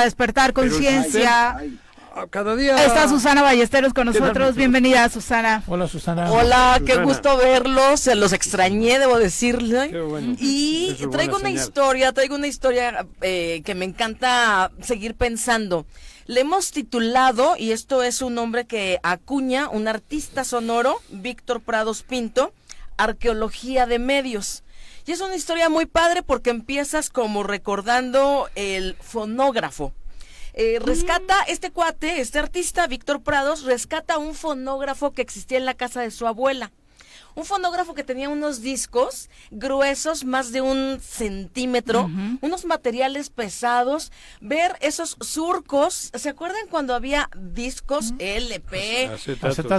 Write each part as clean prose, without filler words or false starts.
a Despertar Conciencia. Cada día. Está Susana Ballesteros con nosotros. Bienvenida, Susana. Hola, Susana. Hola, Susana. qué gusto verlos. Se los extrañé, debo decirle. Qué bueno. Y traigo una historia que me encanta seguir pensando. Le hemos titulado, y esto es un nombre que acuña un artista sonoro, Víctor Prados Pinto, Arqueología de Medios. Y es una historia muy padre porque empiezas como recordando el fonógrafo. Rescata este cuate, este artista, Víctor Prados, rescata un fonógrafo que existía en la casa de su abuela. Un fonógrafo que tenía unos discos gruesos, más de 1 centímetro, unos materiales pesados, ver esos surcos. ¿Se acuerdan cuando había discos LP,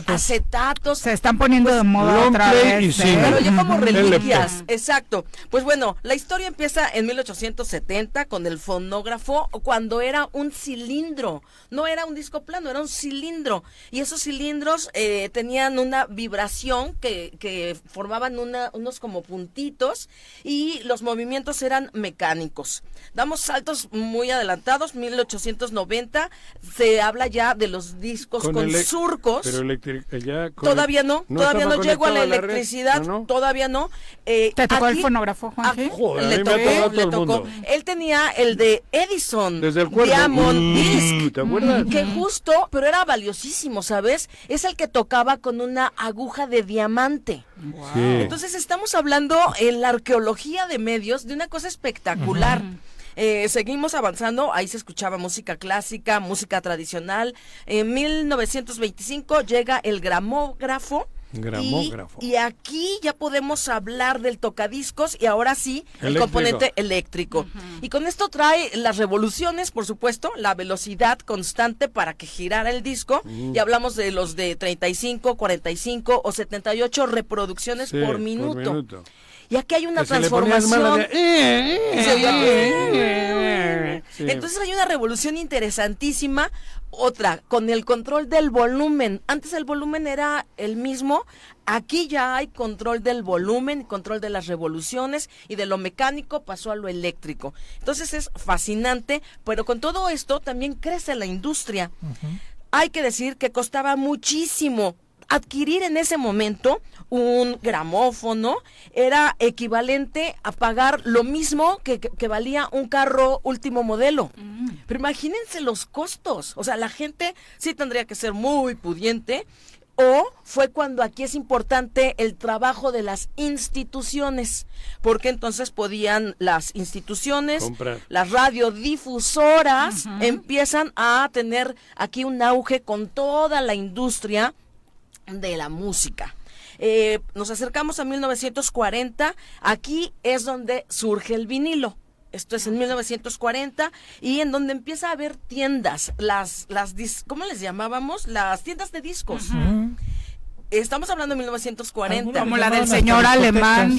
acetatos? Se están poniendo de moda otra vez. Pero ya como reliquias, exacto. Pues bueno, la historia empieza en 1870 con el fonógrafo, cuando era un cilindro. No era un disco plano, era un cilindro. Y esos cilindros tenían una vibración que formaban unos como puntitos, y los movimientos eran mecánicos. Damos saltos muy adelantados, 1890, se habla ya de los discos con surcos. Pero todavía no llego a la electricidad, todavía no. ¿Te tocó el fonógrafo, Juanji? Le tocó. Él tenía el de Edison, desde el cuerpo. Diamond Disc, ¿te acuerdas? que justo, pero era valiosísimo, ¿sabes? Es el que tocaba con una aguja de diamante. Wow. Sí. Entonces estamos hablando en la arqueología de medios de una cosa espectacular. Seguimos avanzando, ahí se escuchaba música clásica, música tradicional. En 1925 llega el gramógrafo. Y aquí ya podemos hablar del tocadiscos y ahora sí, el componente eléctrico. Y con esto trae las revoluciones, por supuesto, la velocidad constante para que girara el disco. Y hablamos de los de 35, 45 o 78 reproducciones por minuto. Y aquí hay una transformación. Entonces hay una revolución interesantísima. Otra, con el control del volumen. Antes el volumen era el mismo. Aquí ya hay control del volumen, control de las revoluciones, y de lo mecánico pasó a lo eléctrico. Entonces es fascinante, pero con todo esto también crece la industria. Hay que decir que costaba muchísimo. Adquirir en ese momento un gramófono era equivalente a pagar lo mismo que valía un carro último modelo. Pero imagínense los costos. O sea, la gente sí tendría que ser muy pudiente. O fue cuando aquí es importante el trabajo de las instituciones, porque entonces podían las instituciones, las radiodifusoras, empiezan a tener aquí un auge con toda la industria de la música. Nos acercamos a 1940, aquí es donde surge el vinilo. Esto es en 1940, y en donde empieza a haber tiendas, ¿cómo les llamábamos? Las tiendas de discos. Estamos hablando de 1940. Como la del señor alemán,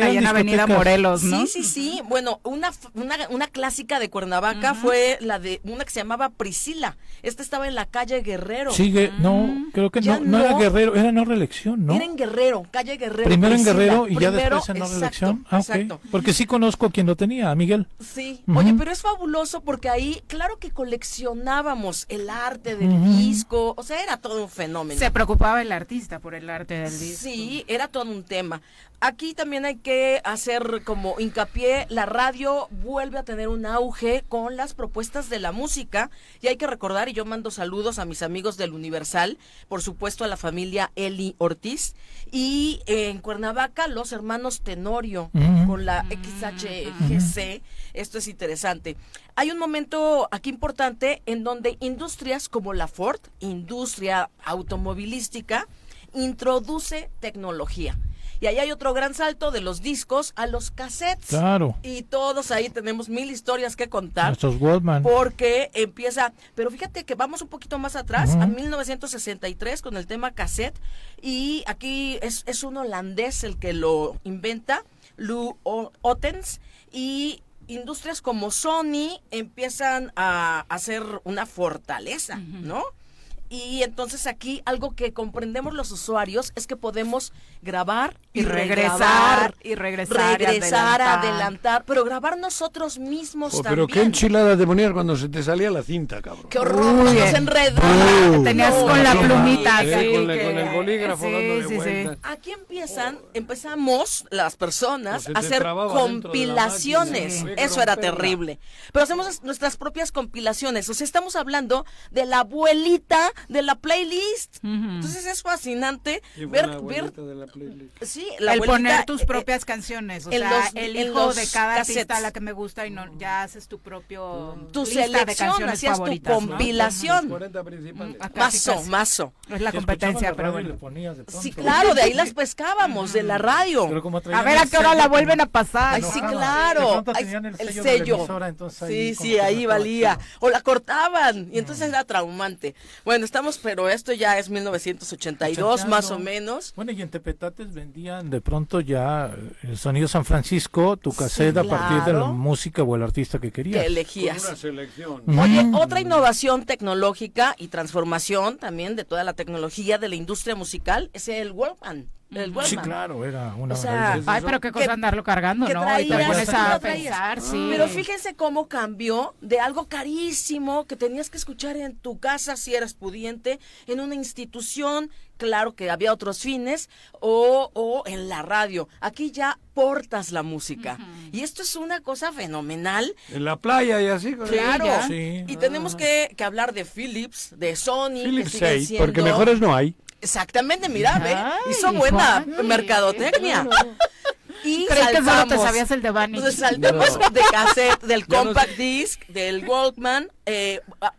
allá en Avenida Morelos, ¿no? Sí. Bueno, una clásica de Cuernavaca fue la de una que se llamaba Priscila. Esta estaba en la calle Guerrero. Creo que no era Guerrero, era No Reelección, ¿no? Era en Guerrero, calle Guerrero. Primero Priscila. en Guerrero y ya después en No Reelección. Exacto. Porque sí conozco a quien lo tenía, a Miguel. Sí, oye, pero es fabuloso porque ahí, claro que coleccionábamos el arte del disco, o sea, era todo un fenómeno. Se preocupaba el artista por el arte del disco. Sí, era todo un tema. Aquí también hay que hacer como hincapié, la radio vuelve a tener un auge con las propuestas de la música, y hay que recordar, y yo mando saludos a mis amigos del Universal, por supuesto a la familia Eli Ortiz, y en Cuernavaca los hermanos Tenorio con la XHGC. Esto es interesante. Hay un momento aquí importante en donde industrias como la Ford, industria automovilística, introduce tecnología. Y ahí hay otro gran salto de los discos a los cassettes. Claro. Y todos ahí tenemos 1000 historias que contar. Nuestros Walkman. Porque empieza, pero fíjate que vamos un poquito más atrás, a 1963 con el tema cassette. Y aquí es un holandés el que lo inventa, Lou Ottens. Y industrias como Sony empiezan a hacer una fortaleza, ¿no? Y entonces aquí algo que comprendemos los usuarios es que podemos grabar y regresar, regresar, adelantar, pero grabar nosotros mismos también. Pero qué enchilada te ponías cuando se te salía la cinta, cabrón. ¡Qué horror! Nos enredaba. Tenías con la plumita. Con el bolígrafo dándole vueltas. Aquí empezamos las personas Pues a hacer compilaciones. Eso era terrible. Pero hacemos nuestras propias compilaciones. O sea, estamos hablando de la abuelita de la playlist. Entonces es fascinante ver de la playlist. sí, el abuelita, poner tus propias canciones, o sea, elijo de cada cassettes. artista la que me gusta y no ya haces tu propio Tu lista de selección, canciones hacías tu favoritas, ¿no? compilación. 40 principales. Mazo. Es la competencia, pero bueno. Sí, claro, de ahí las pescábamos, de la radio. A ver a qué hora la vuelven a pasar. Ay, ¿no? sí, claro. Ay, el sello. Sí, ahí valía. O la cortaban y entonces era traumante. Bueno, pero esto ya es 1982 más o menos. Bueno, y en Tepetates vendían de pronto ya el sonido San Francisco, tu cassette a partir de la música o el artista que querías. Que elegías. Con una selección. Oye, otra innovación tecnológica y transformación también de toda la tecnología de la industria musical es el Walkman. Sí, claro, era una maravilla. Ay, pero qué cosa andarlo cargando, que ¿no? traías, Y te pones a lo traías. pensar, sí. Pero fíjense cómo cambió de algo carísimo que tenías que escuchar en tu casa si eras pudiente, en una institución, claro que había otros fines, o en la radio. Aquí ya portas la música. Y esto es una cosa fenomenal. En la playa y así. Claro. Sí. Y tenemos que hablar de Philips, de Sony. Philips que siguen 6, siendo... porque mejores no hay. Exactamente, mira, ve, Ay, hizo buena Juan. mercadotecnia. Y Creí que solo te saltamos. sabías el de Bunny. Entonces saltamos de cassette, del Ya no compact sé. disc, del Walkman,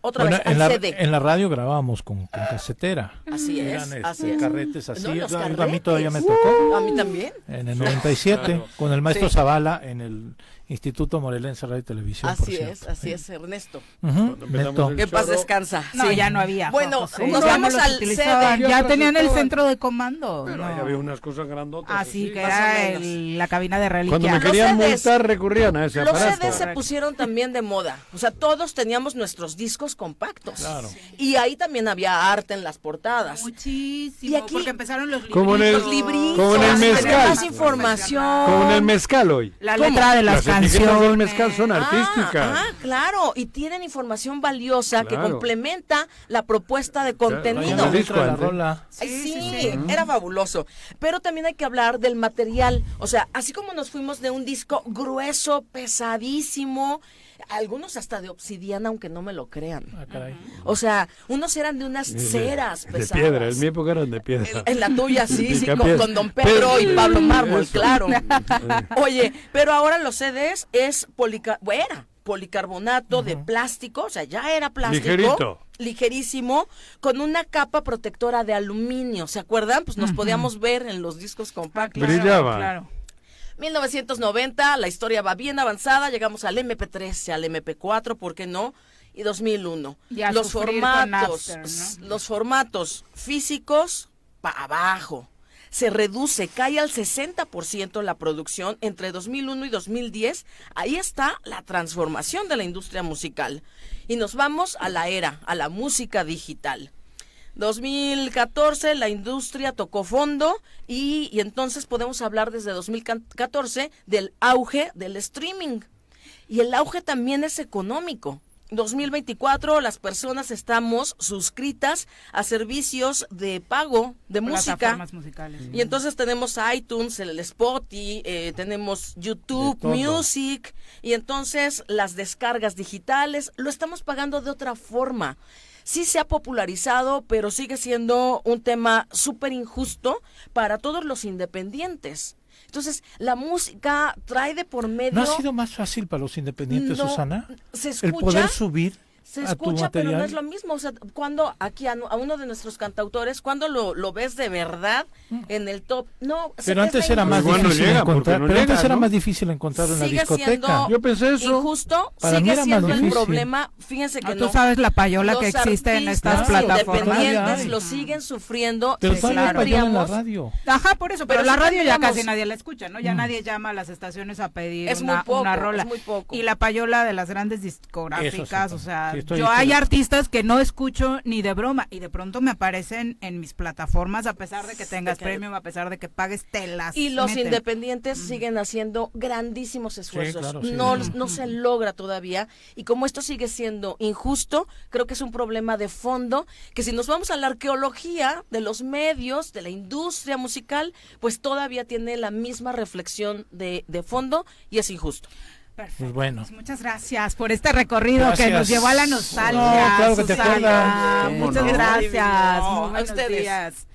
otra Bueno, vez al CD. en la radio grabábamos con casetera. Así es, Eran así es. carretes así. No, los A mí carretes. todavía me tocó. A mí también. En el 97, Claro. con el maestro Sí. Zavala en el Instituto Morelense Radio y Televisión. por cierto. Así es, Ernesto. Ujú, empezamos Neto. el Que en paz choro. descansa. No, sí. ya no había. Bueno, José. nos Ya vamos no los al utilizaban, CD. Ya tenían el estaban- centro de comando. Pero no. ahí había unas cosas grandotas. Así que más o era menos. la cabina de Cuando reliquia. me querían CDs. multar recurrían a ese Los aparato. CDs se pusieron también de moda. O sea, todos teníamos nuestros discos compactos. Claro. Y ahí también había arte en las portadas. Muchísimo, Y aquí- porque empezaron los Como en el- Los libritos, como en el tener mezcal. más información. Como en el mezcal hoy. La ¿Cómo? letra de las Las etiquetas del canciones. mezcal son artísticas. Claro, y tienen información valiosa que Claro. complementa la propuesta de Traían contenido. la el disco letra de la antes. rola. Ay, Sí, sí, sí, sí. era fabuloso. Pero también hay que hablar del material. O sea, así como nos fuimos de un disco grueso, pesadísimo, algunos hasta de obsidiana, aunque no me lo crean. Ah, caray. O sea, unos eran de unas ceras De pesadas. piedra, en mi época eran de piedra. En la tuya, sí, sí, Picapiedra. con Don Pedro y Pablo Mármol, Eso. claro. Oye, pero ahora los CDs es policarbonato de plástico, o sea, ya era plástico. Ligerito. Ligerísimo, con una capa protectora de aluminio. ¿Se acuerdan? Pues nos podíamos ver en los discos compactos. Brillaba. Claro. 1990, la historia va bien avanzada, llegamos al MP3, al MP4, ¿por qué no? Y 2001. Y a Los sufrir con formatos, Napster, ¿no? los formatos físicos para abajo. Se reduce, cae al 60% la producción entre 2001 y 2010. Ahí está la transformación de la industria musical. Y nos vamos a la música digital. 2014 la industria tocó fondo y entonces podemos hablar desde 2014 del auge del streaming. Y el auge también es económico. 2024 las personas estamos suscritas a servicios de pago de música. Plataformas musicales. Y entonces tenemos iTunes, el Spotify, tenemos YouTube De todo. Music, y entonces las descargas digitales lo estamos pagando de otra forma. Sí se ha popularizado, pero sigue siendo un tema súper injusto para todos los independientes. Entonces, la música trae de por medio... ¿No ha sido más fácil para los independientes, No, Susana? se El escucha, poder subir se a tu escucha, pero material. no es lo mismo. O sea, cuando aquí a uno de nuestros cantautores, cuando lo ves de verdad en el top, no. Pero antes era más Igual no difícil llega, porque encontrar. no Pero antes llega, era ¿no? más difícil encontrarlo en la Sigue discoteca. siendo Yo pensé eso. injusto, Para mí sigue era más siendo el difícil. problema. Fíjense que No, tú no. sabes la payola Los que existe en estas artistas plataformas. independientes Ay. lo siguen sufriendo. Pero Sí, todavía hay claro. payola en la Tendríamos- radio. Ajá, por eso, pero Pero la sí radio ya tendríamos- casi nadie la escucha, ¿no? Ya nadie llama a las estaciones a pedir Es una, muy poco, una rola. es muy poco. Y la payola de las grandes Eso discográficas, sí, o sea, sí, estoy estoy... Yo hay artistas que no escucho ni de broma y de pronto me aparecen en mis plataformas a pesar de que tengas premium, a pesar de que pagues telas. Y los independientes siguen haciendo grandísimos esfuerzos. Sí, claro, sí. No se logra todavía. Y como esto sigue siendo injusto, creo que es un problema de fondo, que si nos vamos a la arqueología de los medios, de la industria musical, pues todavía tiene la misma reflexión de fondo y es injusto. Perfecto. Pues bueno. Pues muchas gracias por este recorrido que nos llevó a la nostalgia. No, claro que te Susana. acuerdas. Muchas ¿Cómo no? gracias. No, Muy a buenos ustedes. días.